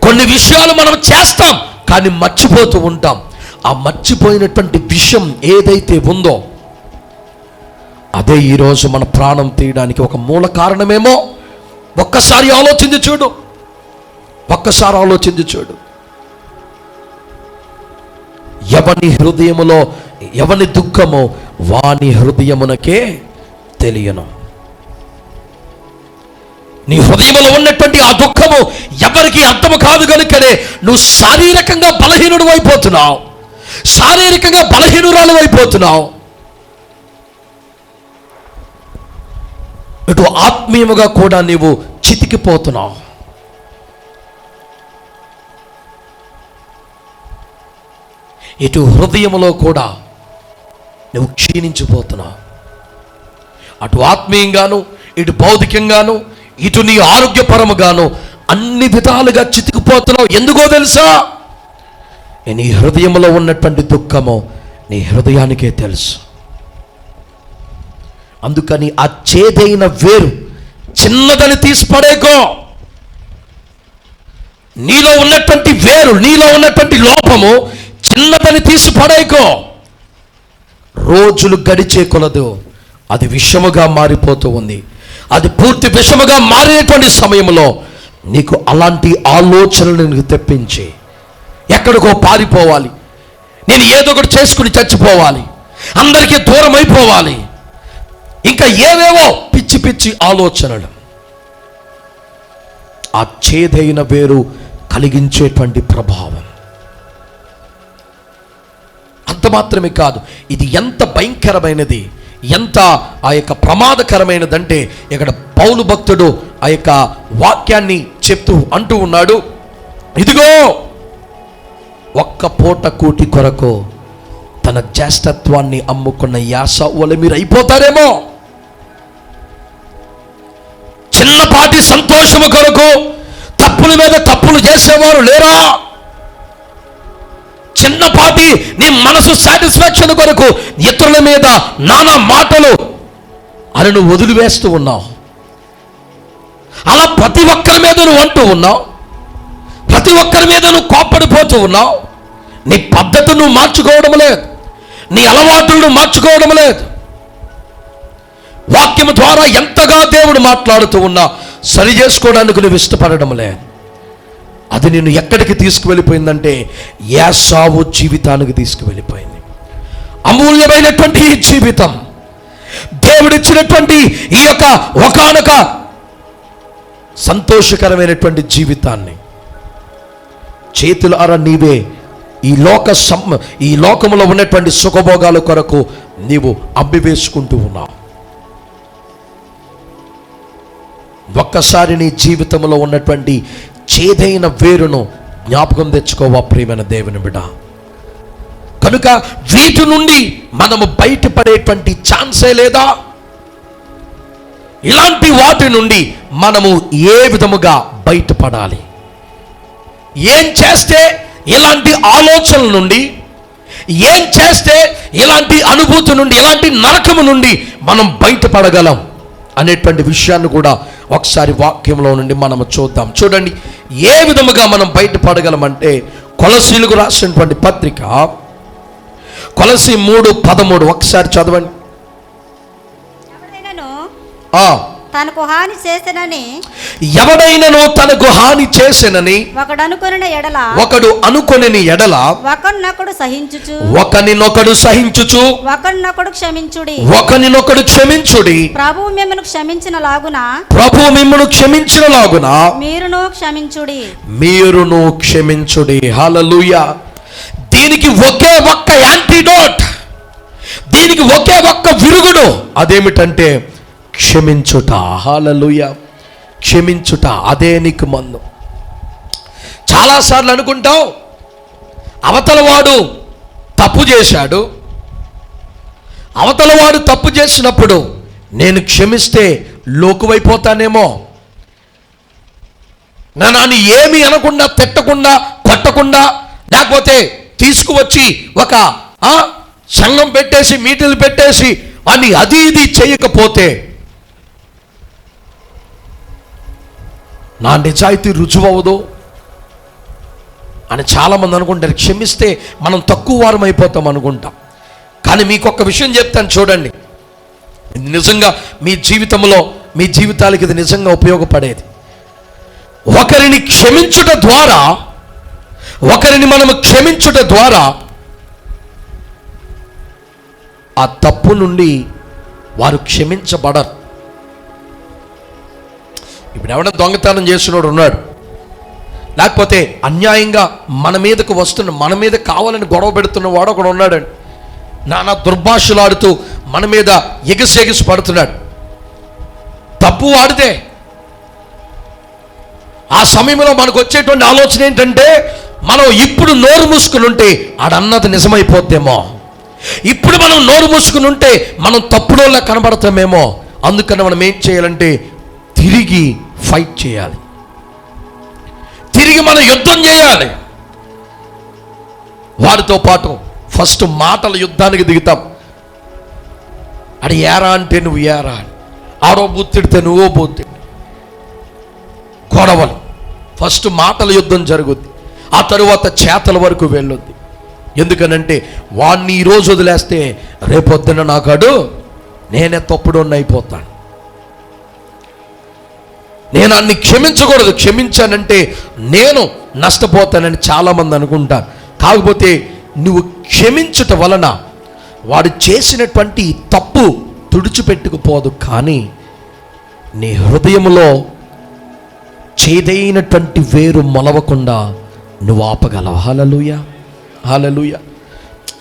కొన్ని విషయాలు మనం చేస్తాం కానీ మర్చిపోతూ ఉంటాం. ఆ మర్చిపోయినటువంటి విషయం ఏదైతే ఉందో అదే ఈరోజు మన ప్రాణం తీయడానికి ఒక మూల కారణమేమో. ఒక్కసారి ఆలోచించి చూడు, ఒక్కసారి ఆలోచించి చూడు. ఎవని హృదయములో ఎవని దుఃఖమో వాని హృదయమునకే తెలియను. నీ హృదయంలో ఉన్నటువంటి ఆ దుఃఖము ఎవరికి అర్థము కాదు కనుకనే నువ్వు శారీరకంగా బలహీనుడు అయిపోతున్నావు, శారీరకంగా బలహీనురాలు అయిపోతున్నావు. ఇటు ఆత్మీయముగా కూడా నీవు చితికిపోతున్నావు. ఇటు హృదయములో కూడా నువ్వు క్షీణించిపోతున్నావు. అటు ఆత్మీయంగాను, ఇటు భౌతికంగాను, ఇటు నీ ఆరోగ్యపరముగాను అన్ని విధాలుగా చితికిపోతున్నావు. ఎందుకో తెలుసా? నీ హృదయంలో ఉన్నటువంటి దుఃఖము నీ హృదయానికే తెలుసు. అందుకని ఆ చేదైన వేరు చిన్నదని తీసి పడేకో. నీలో ఉన్నటువంటి వేరు, నీలో ఉన్నటువంటి లోపము చిన్నదని తీసి పడేకో. రోజులు గడిచే కొలదు అది విషముగా మారిపోతూ ఉంది. అది పూర్తి విషముగా మారినటువంటి సమయంలో నీకు అలాంటి ఆలోచనలు నీకు తెప్పించి ఎక్కడికో పారిపోవాలి, నేను ఏదో ఒకటి చేసుకుని చచ్చిపోవాలి, అందరికీ దూరం అయిపోవాలి, ఇంకా ఏవేవో పిచ్చి పిచ్చి ఆలోచనలు. ఆ చేదైన వేరు కలిగించేటువంటి ప్రభావం. అంత మాత్రమే కాదు, ఇది ఎంత భయంకరమైనది, ఎంత ఆ యొక్క ప్రమాదకరమైనదంటే ఇక్కడ పౌలు భక్తుడు ఆ యొక్క వాక్యాన్ని చెప్తూ అంటూ ఉన్నాడు, ఇదిగో ఒక్క పూట కూటి కొరకు తన జ్యేష్ఠత్వాన్ని అమ్ముకున్న యాసావులు మీరు అయిపోతారేమో. చిన్నపాటి సంతోషము కొరకు తప్పుల మీద తప్పులు చేసేవారు లేరా? చిన్నపాటి నీ మనసు సాటిస్ఫాక్షన్ కొరకు ఇతరుల మీద నానా మాటలు అని నువ్వు వదిలివేస్తూ ఉన్నావు. అలా ప్రతి ఒక్కరి మీద నువ్వు అంటూ ఉన్నావు, ప్రతి ఒక్కరి మీద నువ్వు కోప్పడిపోతూ ఉన్నావు. నీ పద్ధతి నువ్వు మార్చుకోవడం లేదు, నీ అలవాటులను మార్చుకోవడం లేదు. వాక్యం ద్వారా ఎంతగా దేవుడు మాట్లాడుతూ ఉన్నా సరి చేసుకోవడానికి నువ్వు ఇష్టపడడం లేదు. అది నిన్ను ఎక్కడికి తీసుకువెళ్ళిపోయిందంటే ఏసావు జీవితానికి తీసుకువెళ్ళిపోయింది. అమూల్యమైనటువంటి ఈ జీవితం, దేవుడిచ్చినటువంటి ఈ యొక్క ఒకానొక సంతోషకరమైనటువంటి జీవితాన్ని చేతులారా నీవే ఈ లోకములో ఉన్నటువంటి సుఖభోగాల కొరకు నీవు అబ్బివేసుకుంటూ ఉన్నావు. ఒక్కసారి నీ జీవితంలో ఉన్నటువంటి చేదైన వేరును జ్ఞాపకం తెచ్చుకోవా ప్రియమైన దేవుని బిడ్డ. కనుక వీటి నుండి మనము బయటపడేటువంటి ఛాన్సే లేదా. ఇలాంటి వాటి నుండి మనము ఏ విధముగా బయటపడాలి, ఏం చేస్తే ఇలాంటి ఆలోచనల నుండి, ఏం చేస్తే ఇలాంటి అనుభూతి నుండి, ఇలాంటి నరకము నుండి మనం బయటపడగలం అనేటువంటి విషయాన్ని కూడా ఒకసారి వాక్యంలో నుండి మనము చూద్దాం. చూడండి ఏ విధముగా మనం బయటపడగలమంటే కొలసీలకు రాసినటువంటి పత్రిక కొలసీ 3:13 ఒకసారి చదవండి. తనకు హాని చేసెనని, ఎవడైనను తనకు హాని చేసెనని ఒకడు అనుకొనిన ఎడల ఒకరినొకడు సహించుచు, ఒకనినొకడు సహించుచు, ఒకరినొకడు క్షమించుడి, ఒకనినొకడు క్షమించుడి. ప్రభువు మిమ్మును క్షమించిన లాగున మీరును క్షమించుడి. హల్లెలూయా. దీనికి ఒకే ఒక్క యాంటీడోట్, దీనికి ఒకే ఒక్క విరుగుడు. అదేమిటంటే క్షమించుట. హల్లెలూయా. క్షమించుట, అదే నీకు మందు. చాలాసార్లు అనుకుంటావు అవతలవాడు తప్పు చేశాడు, అవతలవాడు తప్పు చేసినప్పుడు నేను క్షమిస్తే లోకువైపోతానేమో, నన్ను ఏమీ అనకుండా, తిట్టకుండా, కొట్టకుండా, లేకపోతే తీసుకువచ్చి ఒక సంఘం పెట్టేసి మీటింగ్లు పెట్టేసి అని అది ఇది చేయకపోతే నా నిజాయితీ రుజువు అవ్వదు అని చాలామంది అనుకుంటారు. క్షమిస్తే మనం తక్కువ వారం అయిపోతాం అనుకుంటాం. కానీ మీకు ఒక విషయం చెప్తాను చూడండి, ఇది నిజంగా మీ జీవితంలో, మీ జీవితాలకి ఇది నిజంగా ఉపయోగపడేది. ఒకరిని క్షమించుట ద్వారా, ఒకరిని మనము క్షమించుట ద్వారా ఆ తప్పు నుండి వారు క్షమించబడరు. ఇప్పుడు ఎవడన్నా దొంగతనం చేసినోడు ఉన్నాడు, లేకపోతే అన్యాయంగా మన మీదకు వస్తున్న, మన మీద కావాలని గొడవ పెడుతున్న వాడు ఒకడు ఉన్నాడండి. నానా దుర్భాషలాడుతూ మన మీద ఎగిసి పడుతున్నాడు. తప్పు వాడితే ఆ సమయంలో మనకు వచ్చేటువంటి ఆలోచన ఏంటంటే, మనం ఇప్పుడు నోరు మూసుకుని ఉంటే ఆడన్నది నిజమైపోద్దేమో, ఇప్పుడు మనం నోరు మూసుకుని ఉంటే మనం తప్పుడోలా కనబడతామేమో. అందుకని మనం ఏం చేయాలంటే తిరిగి ఫైట్ చేయాలి, తిరిగి మనం యుద్ధం చేయాలి. వాడితో పాటు ఫస్ట్ మాటల యుద్ధానికి దిగుతాం. అది ఏరా అంటే నువ్వు ఏరా, ఆడో బూత్తిడితే నువ్వో బూత్తిడి, గొడవలు. ఫస్ట్ మాటల యుద్ధం జరుగుద్ది, ఆ తరువాత చేతల వరకు వెళ్ళొద్ది. ఎందుకనంటే వాడిని ఈరోజు వదిలేస్తే రేపొద్దున నాకాడు నేనే తప్పుడోన్ని అయిపోతాను. నేను అన్ని క్షమించకూడదు, క్షమించానంటే నేను నష్టపోతానని చాలామంది అనుకుంటారు. కాకపోతే నువ్వు క్షమించుట వలన వాడు చేసినటువంటి తప్పు తుడిచిపెట్టుకుపోదు, కానీ నీ హృదయంలో చేదైనటువంటి వేరు మొలవకుండా నువ్వు ఆపగలవు. హల్లెలూయా, హల్లెలూయా.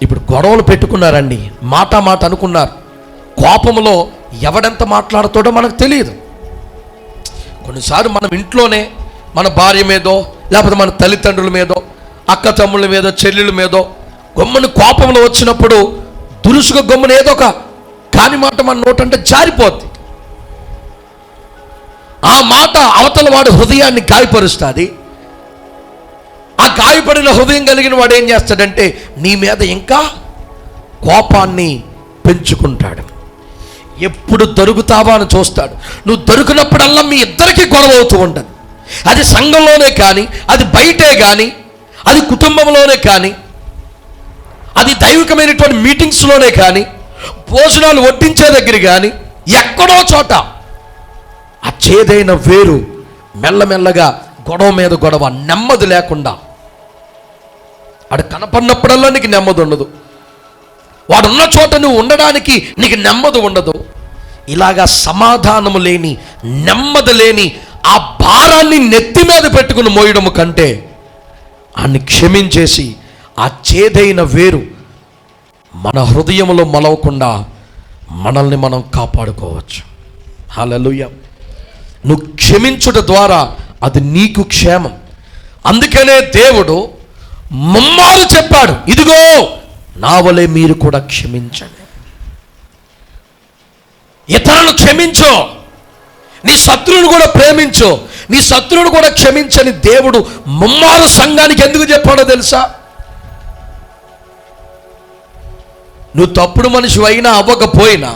ఇప్పుడు గొడవలు పెట్టుకున్నారండి, మాట అనుకున్నారు. కోపంలో ఎవడెంత మాట్లాడుతాడో మనకు తెలియదు. కొన్నిసార్లు మనం ఇంట్లోనే మన భార్య మీదో, లేకపోతే మన తల్లిదండ్రుల మీదో, అక్క తమ్ముళ్ళ మీదో, చెల్లెళ్ళ మీదో గొమ్మని కోపంలో వచ్చినప్పుడు దురుసుగా గొమ్మని ఏదో ఒక కాని మాట మన నోటంటే జారిపోద్ది. ఆ మాట అవతల వాడు హృదయాన్ని గాయపరుస్తుంది. ఆ గాయపడిన హృదయం కలిగిన వాడు ఏం చేస్తాడంటే నీ మీద ఇంకా కోపాన్ని పెంచుకుంటాడు. ఎప్పుడు దొరుకుతావా అని చూస్తాడు. నువ్వు దొరికినప్పుడల్లా మీ ఇద్దరికీ గొడవ అవుతూ ఉంటుంది. అది సంఘంలోనే కానీ, అది బయటే కానీ, అది కుటుంబంలోనే కానీ, అది దైవికమైనటువంటి మీటింగ్స్లోనే కానీ, భోజనాలు వడ్డించే దగ్గర కానీ, ఎక్కడో చోట ఆ చేదైన వేరు మెల్లమెల్లగా గొడవ మీద గొడవ, నెమ్మది లేకుండా. వాడు కనపడినప్పుడల్లా నీకు నెమ్మది ఉండదు. వాడు ఉన్న చోట నువ్వు ఉండడానికి నీకు నెమ్మది ఉండదు. ఇలాగా సమాధానము లేని, నెమ్మది లేని ఆ భారాన్ని నెత్తి మీద పెట్టుకుని మోయడము కంటే అన్ని క్షమించేసి ఆ చేదైన వేరు మన హృదయంలో మలవకుండా మనల్ని మనం కాపాడుకోవచ్చు. హల్లెలూయా. నువ్వు క్షమించుట ద్వారా అది నీకు క్షేమం. అందుకనే దేవుడు ముమ్మారు చెప్పాడు, ఇదిగో నా వలె మీరు కూడా క్షమించండి. ఇతరులను క్షమించు, నీ శత్రువును కూడా ప్రేమించు, నీ శత్రువును కూడా క్షమించని దేవుడు ముమ్మారు సంఘానికి ఎందుకు చెప్పాడో తెలుసా? నువ్వు తప్పుడు మనిషి అయినా అవ్వకపోయినా,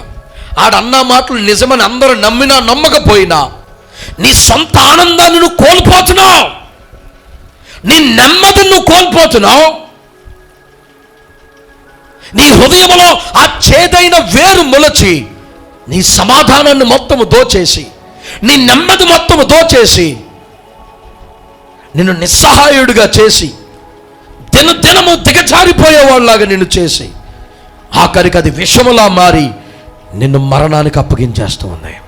ఆడన్న మాటలు నిజమని అందరూ నమ్మినా నమ్మకపోయినా, నీ సొంత ఆనందాన్ని నువ్వు కోల్పోతున్నావు, నీ నెమ్మదిని నువ్వు కోల్పోతున్నావు. నీ హృదయంలో ఆ చేదైన వేరు మొలచి నీ సమాధానాన్ని మొత్తము దోచేసి, నీ నెమ్మది మొత్తము దోచేసి, నిన్ను నిస్సహాయుడిగా చేసి, దినదినము దిగజారిపోయేవాళ్ళలాగా నిన్ను చేసి, ఆఖరికి అది విషములా మారి నిన్ను మరణానికి అప్పగించేస్తూ ఉన్నాయి.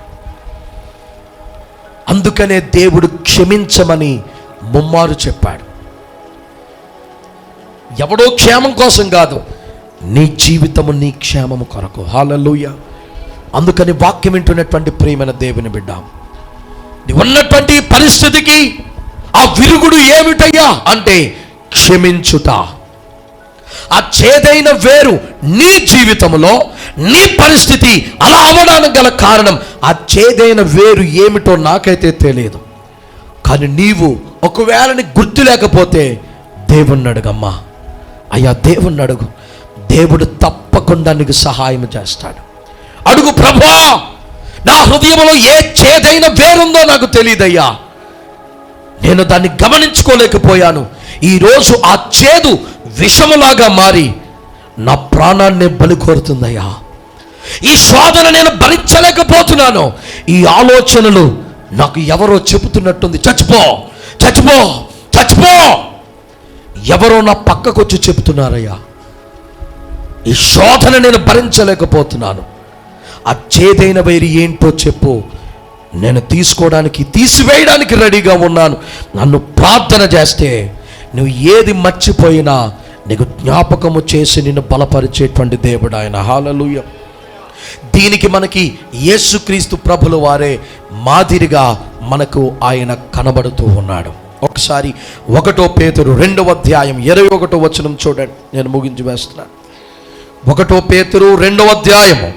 అందుకనే దేవుడు క్షమించమని ముమ్మారు చెప్పాడు. ఎవడో క్షేమం కోసం కాదు, నీ జీవితము నీ క్షేమము కొరకు. హల్లెలూయా. అందుకని వాక్యం వింటున్నటువంటి ప్రియమైన దేవుని బిడ్డ, నీవు ఉన్నటువంటి పరిస్థితికి ఆ విరుగుడు ఏమిటయ్యా అంటే క్షమించుట. ఆ చేదైన వేరు నీ జీవితంలో, నీ పరిస్థితి అలా అవ్వడానికి గల కారణం ఆ చేదైన వేరు ఏమిటో నాకైతే తెలియదు. కానీ నీవు ఒకవేళ నీకు గుర్తు లేకపోతే దేవుణ్ణి అడుగమ్మా. అయ్యా దేవుణ్ణి అడుగు, దేవుడు తప్పకుండా నీకు సహాయం చేస్తాడు. అడుగు, ప్రభువా నా హృదయంలో ఏ చేదైన వేరుందో నాకు తెలియదయ్యా, నేను దాన్ని గమనించుకోలేకపోయాను. ఈరోజు ఆ చేదు విషములాగా మారి నా ప్రాణాన్ని బలి కోరుతుందయ్యా. ఈ శోధన నేను భరించలేకపోతున్నాను. ఈ ఆలోచనలు నాకు ఎవరో చెబుతున్నట్టుంది, చచ్చిపో చచ్చిపో చచ్చిపో. ఎవరో నా పక్కకు వచ్చి చెబుతున్నారయ్యా, ఈ శోధన నేను భరించలేకపోతున్నాను. ఆ చేదైన వైరి ఏంటో చెప్పు, నేను తీసుకోవడానికి, తీసివేయడానికి రెడీగా ఉన్నాను. నన్ను ప్రార్థన చేస్తే నువ్వు ఏది మర్చిపోయినా నీకు జ్ఞాపకము చేసి నిన్ను బలపరిచేటువంటి దేవుడు ఆయన. హల్లెలూయా. దీనికి మనకి యేసుక్రీస్తు ప్రభుల వారే మాదిరిగా మనకు ఆయన కనబడుతూ ఉన్నాడు. ఒకసారి 1 పేతురు 2వ అధ్యాయం 21వ వచనం చూడండి, నేను ముగించి వేస్తున్నాను. 1 పేతురు 2వ అధ్యాయము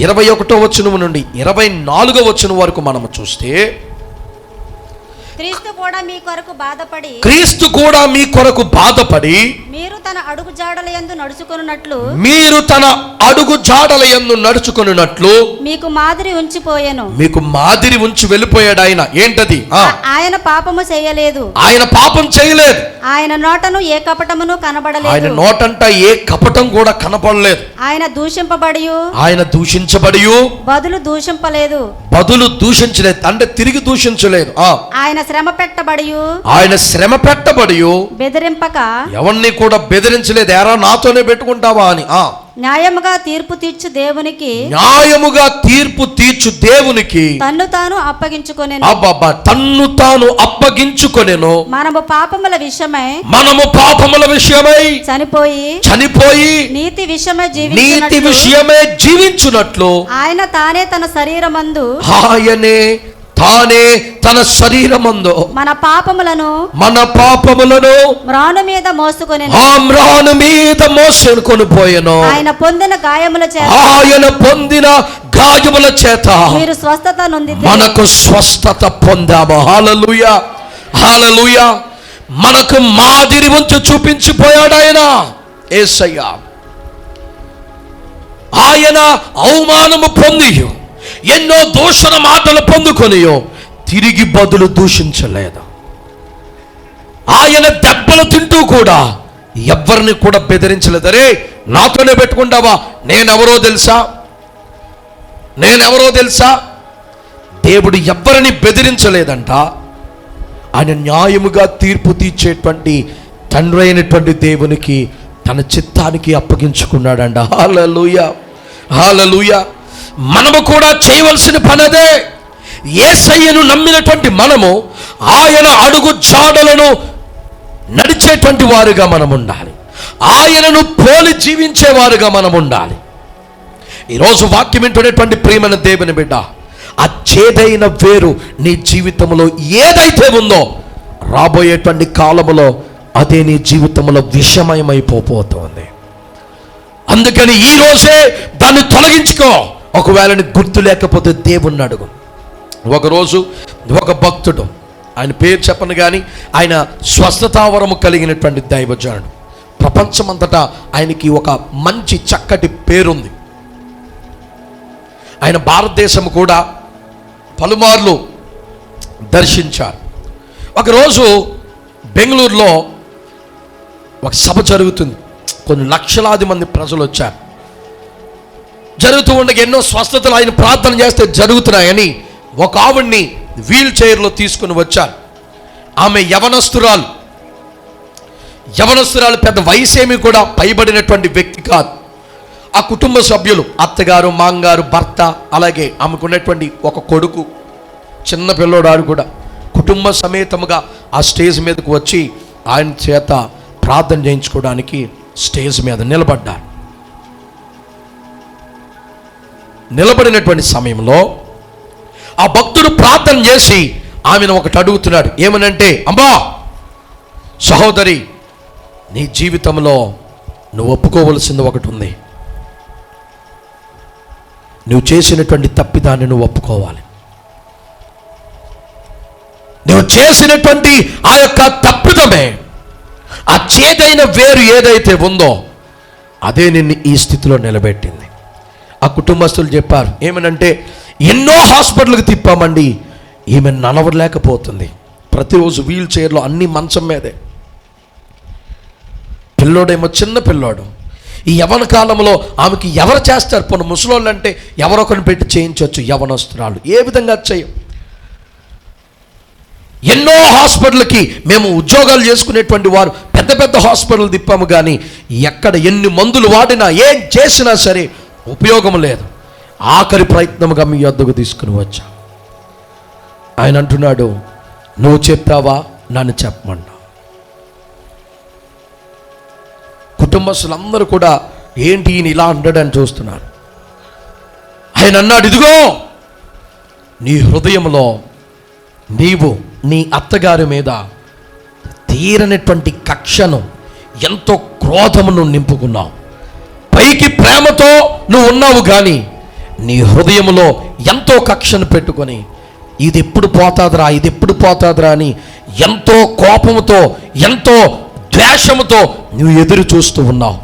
21వ వచనం నుండి 24వ వచనం వరకు మనము చూస్తే, క్రీస్తు కూడా మీ కొరకు బాధపడి, క్రీస్తు కూడా మీ కొరకు బాధపడి మీరు తన అడుగు జాడల యందు నడుచుకొనున్నట్లు, మీరు తన అడుగు జాడల యందు నడుచుకొనున్నట్లు మీకు మాదిరి ఉంచిపోయెను. మీకు మాదిరి ఉంచి వెళ్ళిపోయాడు ఆయన. ఏంటది? ఆయన పాపము చేయలేదు, ఆయన పాపం చేయలేదు, ఆయన నోటను ఏ కపటమును ఆయన కనబడలేదు, నోటంట ఏ కపటం కూడా కనపడలేదు, ఆయన దూషింపబడి ఆయన దూషించబడి బదులు దూషింపలేదు, బదులు దూషించలేదు, అంటే తిరిగి దూషించలేదు. ఆయన శ్రమ పెట్టబడి, ఆయన శ్రమ పెట్టబడి బెదిరింపక, ఎవరిని కూడా బెదిరించలేదు. ఎరా నాతోనే పెట్టుకుంటావా అని. న్యాయముగా తీర్పు తీర్చు దేవునికి, న్యాయముగా తీర్పు తీర్చు దేవునికి తన్ను తాను అప్పగించుకొనెను. అబ్బబ్బా, తన్ను తాను అప్పగించుకొనెను. మనము పాపముల విషయమై, మనము పాపముల విషయమై చనిపోయి నీతి విషయమై నీతి విషయమే జీవించున్నట్లు ఆయన తానే తన శరీరమందు, ఆయనే తానే తన శరీరమందు మన పాపములను మ్రాను మీద మోసుకొనెను. ఆ మ్రాను మీద మోసుకొని పోయెను. ఆయన పొందిన గాయముల చేత, ఆయన పొందిన గాయముల చేత మీరు స్వస్థత నొందితిరి. మనకు స్వస్థత పొందాము. హల్లెలూయా, హల్లెలూయా. మనకు మాదిరి వంతు చూపించిపోయాడు ఆయన. యేసయ్య ఆయన అవమానము పొంది ఎన్నో దూషణ మాటలు పొందుకొనియో తిరిగి బదులు దూషించలేదు. ఆయన దెబ్బలు తింటూ కూడా ఎవరిని కూడా బెదిరించలేదు. అరే నాతోనే పెట్టుకుంటావా, నేనెవరో తెలుసా. దేవుడు ఎవరిని బెదిరించలేదంట. ఆయన న్యాయముగా తీర్పు తీర్చేటువంటి తండ్రి అయినటువంటి దేవునికి తన చిత్తానికి అప్పగించుకున్నాడంట. హల్లెలూయా, హల్లెలూయా. మనము కూడా చేయవలసిన పనదే. యేసయ్యను నమ్మినటువంటి మనము ఆయన అడుగు జాడలను నడిచేటువంటి వారుగా మనం ఉండాలి. ఆయనను పోలి జీవించేవారుగా మనం ఉండాలి. ఈరోజు వాక్యం వింటున్నటువంటి ప్రియమైన దేవుని బిడ్డ, ఆ చేదైన వేరు నీ జీవితంలో ఏదైతే ఉందో రాబోయేటువంటి కాలములో అదే నీ జీవితంలో విషమయమైపోతుంది. అందుకని ఈ రోజే దాన్ని తొలగించుకో. ఒకవేళ నీకు గుర్తు లేకపోతే దేవుణ్ణి అడుగు. ఒకరోజు ఒక భక్తుడు, ఆయన పేరు చెప్పను కానీ ఆయన స్వస్థతావరము కలిగినటువంటి దైవజనుడు. ప్రపంచమంతటా ఆయనకి ఒక మంచి చక్కటి పేరుంది. ఆయన భారతదేశం కూడా పలుమార్లు దర్శించారు. ఒకరోజు బెంగళూరులో ఒక సభ జరుగుతుంది. కొన్ని లక్షలాది మంది ప్రజలు వచ్చారు. జరుగుతూ ఉండగా ఎన్నో స్వస్థతలు ఆయన ప్రార్థన చేస్తే జరుగుతున్నాయని ఒక ఆవిడ్ని వీల్ చైర్లో తీసుకుని వచ్చారు. ఆమె యవనస్తురాలు, పెద్ద వయసేమి కూడా పైబడినటువంటి వ్యక్తి కాదు. ఆ కుటుంబ సభ్యులు అత్తగారు, మాంగారు, భర్త, అలాగే ఆమెకున్నటువంటి ఒక కొడుకు, చిన్న పిల్లోడాడు కూడా కుటుంబ సమేతముగా ఆ స్టేజ్ మీదకు వచ్చి ఆయన చేత ప్రార్థన చేయించుకోవడానికి స్టేజ్ మీద నిలబడ్డారు. నిలబడినటువంటి సమయంలో ఆ భక్తుడు ప్రార్థన చేసి ఆమెను ఒకటి అడుగుతున్నాడు. ఏమనంటే, అమ్మా సహోదరి, నీ జీవితంలో నువ్వు ఒప్పుకోవలసింది ఒకటి ఉంది. నువ్వు చేసినటువంటి తప్పిదాన్ని నువ్వు ఒప్పుకోవాలి. నువ్వు చేసినటువంటి ఆ యొక్క తప్పిదమే, ఆ చేదైన వేరు ఏదైతే ఉందో అదే నిన్ను ఈ స్థితిలో నిలబెట్టింది. ఆ కుటుంబస్తులు చెప్పారు ఏమనంటే, ఎన్నో హాస్పిటల్కి తిప్పామండి, ఈమె నడవలేకపోతుంది. ప్రతిరోజు వీల్ చైర్లో, అన్ని మంచం మీదే. పిల్లోడేమో చిన్న పిల్లోడు. ఈ యవన కాలంలో ఆమెకి ఎవరు చేస్తారు? పోను ముసలోళ్ళు అంటే ఎవరొకరిని పెట్టి చేయించవచ్చు. యవనస్తురాలు ఏ విధంగా చేయం. ఎన్నో హాస్పిటల్కి మేము ఉద్యోగాలు చేసుకునేటువంటి వారు పెద్ద పెద్ద హాస్పిటల్ తిప్పాము, కానీ ఎక్కడ ఎన్ని మందులు వాడినా ఏం చేసినా సరే ఉపయోగం లేదు. ఆఖరి ప్రయత్నముగా మీ వద్దకు తీసుకుని వచ్చా. ఆయన అంటున్నాడు, నువ్వు చెప్పావా, నన్ను చెప్పమన్నా. కుటుంబస్తులందరూ కూడా ఏంటి ఈయన ఇలా అంటాడని చూస్తున్నారు. ఆయన అన్నాడు, ఇదిగో నీ హృదయంలో నీవు నీ అత్తగారి మీద తీరనటువంటి కక్షను, ఎంతో క్రోధమును నింపుకున్నావు. పైకి ప్రేమతో నువ్వు ఉన్నావు, కానీ నీ హృదయంలో ఎంతో కక్షను పెట్టుకొని ఇది ఎప్పుడు పోతాదిరా అని ఎంతో కోపముతో, ఎంతో ద్వేషముతో నువ్వు ఎదురు చూస్తూ ఉన్నావు.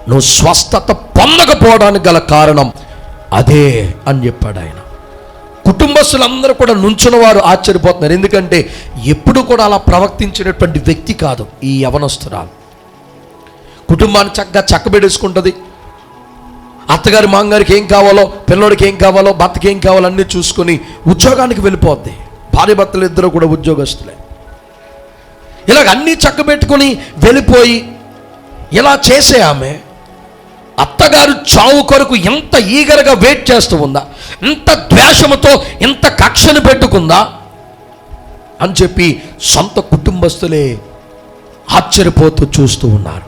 నువ్వు స్వస్థత పొందకపోవడానికి గల కారణం అదే అని చెప్పాడు ఆయన. కుటుంబస్తులందరూ కూడా నుంచున్న వారు ఆశ్చర్యపోతున్నారు. ఎందుకంటే ఎప్పుడు కూడా అలా ప్రవర్తించినటువంటి వ్యక్తి కాదు ఈ యవనస్తురాలు. కుటుంబాన్ని చక్కగా చక్కబెట్టేసుకుంటుంది. అత్తగారి మాంగారికి ఏం కావాలో, పిల్లోడికి ఏం కావాలో, భర్తకి ఏం కావాలో అన్నీ చూసుకొని ఉద్యోగానికి వెళ్ళిపోద్ది. భార్య భర్తలు ఇద్దరు కూడా ఉద్యోగస్తులే. ఇలాగ అన్నీ చక్కబెట్టుకొని వెళ్ళిపోయి ఇలా చేసే ఆమె అత్తగారు చావు కొరకు ఎంత ఈగరగా వెయిట్ చేస్తూ ఉందా, ఎంత ద్వేషముతో, ఎంత కక్షను పెట్టుకుందా అని చెప్పి సొంత కుటుంబస్తులే ఆశ్చర్యపోతూ చూస్తూ ఉన్నారు.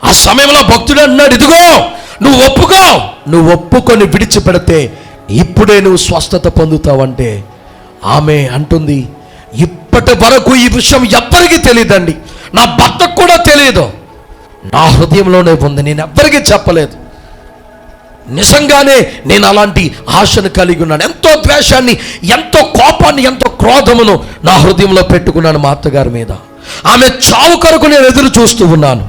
ఆ సమయంలో భక్తుడు అన్నాడు, ఇదిగో నువ్వు ఒప్పుకొని విడిచిపెడితే ఇప్పుడే నువ్వు స్వస్థత పొందుతావంటే ఆమె అంటుంది, ఇప్పటి వరకు ఈ విషయం ఎవ్వరికీ తెలియదండి, నా భర్తకు కూడా తెలియదు, నా హృదయంలోనే ఉంది, నేను ఎవ్వరికీ చెప్పలేదు. నిజంగానే నేను అలాంటి ఆశను కలిగి ఉన్నాను. ఎంతో ద్వేషాన్ని, ఎంతో కోపాన్ని, ఎంతో క్రోధమును నా హృదయంలో పెట్టుకున్నాను మా అత్తగారి మీద. ఆమె చావు కొరకు నేను ఎదురు చూస్తూ ఉన్నాను.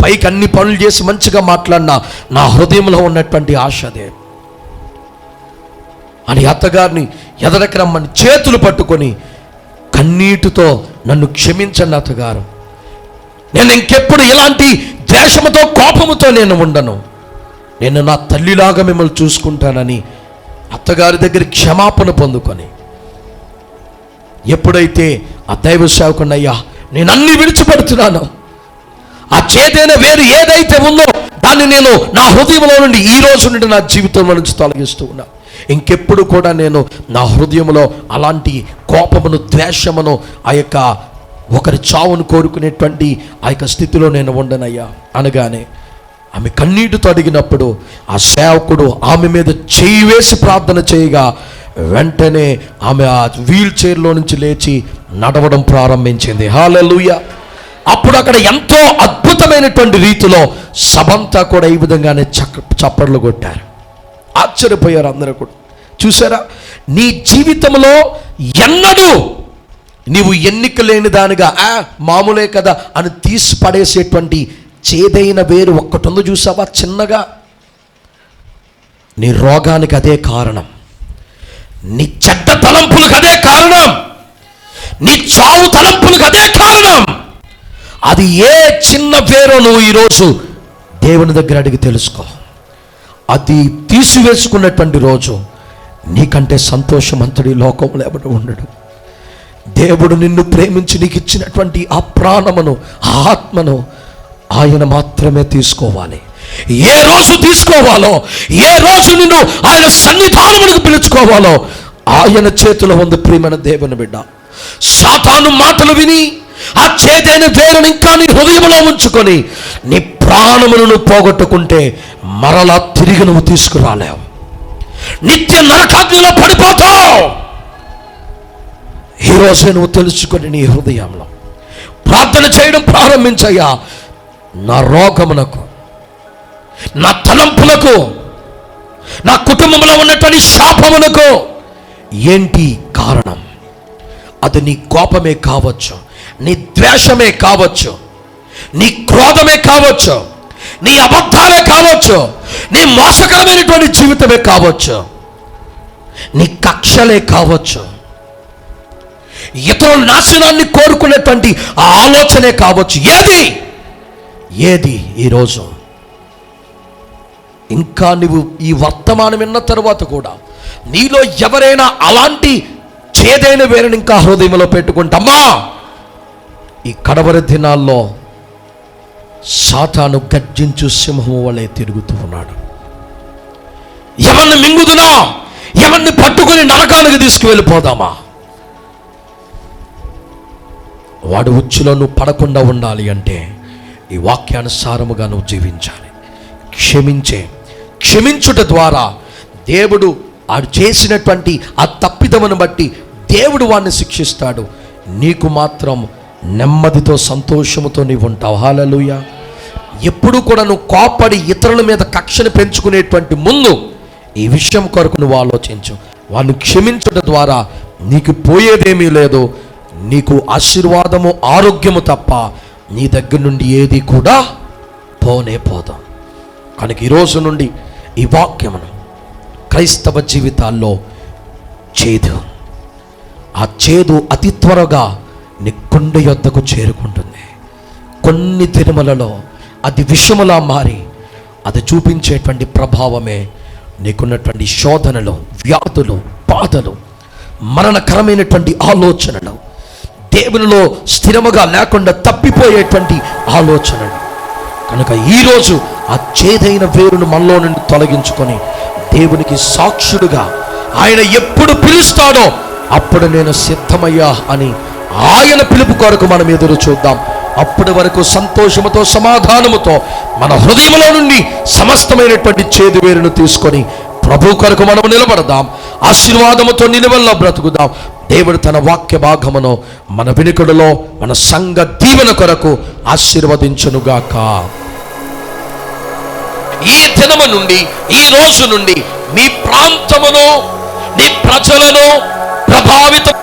పైకి అన్ని పనులు చేసి మంచిగా మాట్లాడినా నా హృదయంలో ఉన్నటువంటి ఆశ అదే. అని అత్తగారిని ఎదరికి రమ్మని చేతులు పట్టుకొని కన్నీటితో, నన్ను క్షమించండి అత్తగారు, నేను ఇంకెప్పుడు ఇలాంటి ద్వేషముతో, కోపముతో నేను ఉండను, నేను నా తల్లిలాగా మిమ్మల్ని చూసుకుంటానని అత్తగారి దగ్గర క్షమాపణ పొందుకొని, ఎప్పుడైతే ఆ దైవ సేవకుని, అయ్యా నేను అన్ని విడిచిపెడుతున్నాను, ఆ చేదైన వేరు ఏదైతే ఉందో దాన్ని నేను నా హృదయంలో నుండి ఈ రోజు నుండి నా జీవితంలో నుంచి తొలగిస్తూ ఉన్నా, ఇంకెప్పుడు కూడా నేను నా హృదయంలో అలాంటి కోపమును, ద్వేషమును, ఆ యొక్క ఒకరి చావును కోరుకునేటువంటి ఆ యొక్క స్థితిలో నేను ఉండనయ్యా అనగానే ఆమె కన్నీటితో అడిగినప్పుడు ఆ సేవకుడు ఆమె మీద చేయి వేసి ప్రార్థన చేయగా వెంటనే ఆమె ఆ వీల్ చైర్లో నుంచి లేచి నడవడం ప్రారంభించింది. హల్లెలూయా. అప్పుడు అక్కడ ఎంతో అద్భుతమైనటువంటి రీతిలో సభంతా కూడా ఈ విధంగానే చప్పట్లు కొట్టారు. ఆశ్చర్యపోయారు అందరూ కూడా. చూసారా, నీ జీవితంలో ఎన్నడూ నీవు ఎన్నిక లేని దానిగా మామూలే కదా అని తీసి పడేసేటువంటి చేదైన వేరు ఒక్కటి ఉందో చూసావా, చిన్నగా. నీ రోగానికి అదే కారణం, నీ చెడ్డ తలంపులకు అదే కారణం, నీ చావు తలంపులకు అదే కారణం. అది ఏ చిన్న వేరో నువ్వు ఈరోజు దేవుని దగ్గర అడిగి తెలుసుకో. అది తీసివేసుకున్నటువంటి రోజు నీకంటే సంతోషవంతుడి లోకంలో ఎవడు ఉండడు. దేవుడు నిన్ను ప్రేమించి నీకు ఇచ్చినటువంటి ఆ ప్రాణమును, ఆ ఆత్మను ఆయన మాత్రమే తీసుకోవాలి. ఏ రోజు తీసుకోవాలో, ఏ రోజు నిన్ను ఆయన సన్నిధానమునికి పిలుచుకోవాలో ఆయన చేతిలో ఉంది. ప్రియమైన దేవుని బిడ్డ, సాతాను మాటలు విని ఆ చేదైన వేరుని ఇంకా నీ హృదయంలో ఉంచుకొని నీ ప్రాణములను పోగొట్టుకుంటే మరలా తిరిగి నువ్వు తీసుకురాలేవు, నిత్య నరకాగ్నిలో పడిపోతావు. ఈరోజే నువ్వు తెలుసుకొని నీ హృదయంలో ప్రార్థన చేయడం ప్రారంభించయ్యా. నా రోగమునకు, నా తలంపులకు, నా కుటుంబంలో ఉన్నటువంటి శాపమునకు ఏంటి కారణం? అది నీ కోపమే కావచ్చు, నీ ద్వేషమే కావచ్చు, నీ క్రోధమే కావచ్చు, నీ అబద్ధాలే కావచ్చు, నీ మోసకరమైనటువంటి జీవితమే కావచ్చు, నీ కక్షలే కావచ్చు, ఇతరుల నాశనాన్ని కోరుకునేటువంటి ఆ ఆలోచనే కావచ్చు. ఏది ఈరోజు ఇంకా నువ్వు ఈ వర్తమానం విన్న తర్వాత కూడా నీలో ఎవరైనా అలాంటి చేదైన వేరుని ఇంకా హృదయంలో పెట్టుకుంటామా, ఈ కడవరి దినాల్లో సాతాను గర్జించు సింహము వలె తిరుగుతూ ఉన్నాడు. ఎవరిని మింగుదునా, ఎవరిని పట్టుకుని నరకానికి తీసుకువెళ్ళిపోదామా? వాడు ఉచ్చులో నువ్వు పడకుండా ఉండాలి అంటే ఈ వాక్యానుసారముగా నువ్వు జీవించాలి. క్షమించుట ద్వారా దేవుడు ఆడు చేసినటువంటి ఆ తప్పిదమును బట్టి దేవుడు వాడిని శిక్షిస్తాడు. నీకు మాత్రం నెమ్మదితో, సంతోషముతో నీవు ఉంటావు. హల్లెలూయా. ఎప్పుడు కూడా నువ్వు కోపడి ఇతరుల మీద కక్షను పెంచుకునేటువంటి ముందు ఈ విషయం కొరకు నువ్వు ఆలోచించు. వాడిని క్షమించుట ద్వారా నీకు పోయేదేమీ లేదు. నీకు ఆశీర్వాదము, ఆరోగ్యము తప్ప నీ దగ్గర నుండి ఏది కూడా పోనే పోదాం. కనుక ఈరోజు నుండి ఈ వాక్యమును క్రైస్తవ జీవితాల్లో చేదు, ఆ చేదు అతి త్వరగా నీ గుండె యొద్దకు చేరుకుంటుంది. కొన్ని దినములలో అది విషములా మారి అది చూపించేటువంటి ప్రభావమే నీకున్నటువంటి శోధనలు, వ్యాధులు, బాధలు, మరణకరమైనటువంటి ఆలోచనలు, దేవునిలో స్థిరముగా లేకుండా తప్పిపోయేటువంటి ఆలోచనలు. కనుక ఈరోజు ఆ చేదైన వేరును మనలో నుండి తొలగించుకొని దేవునికి సాక్షుడుగా ఆయన ఎప్పుడు పిలుస్తాడో అప్పుడు నేను సిద్ధమయ్యా అని ఆయన పిలుపు కొరకు మనం ఎదురు చూద్దాం. అప్పటి వరకు సంతోషముతో, సమాధానముతో మన హృదయంలో నుండి సమస్తమైనటువంటి చేదు వేరును తీసుకొని ప్రభు కొరకు మనం నిలబడదాం. ఆశీర్వాదముతో నిలువెల్లా బ్రతుకుదాం. దేవుడు తన వాక్య భాగమును మన వినికిడిలో, మన సంఘ దీవెన కొరకు ఆశీర్వదించునుగాక. ఈ దినము నుండి, ఈ రోజు నుండి మీ ప్రాంతమును, మీ ప్రజలను ప్రభావితం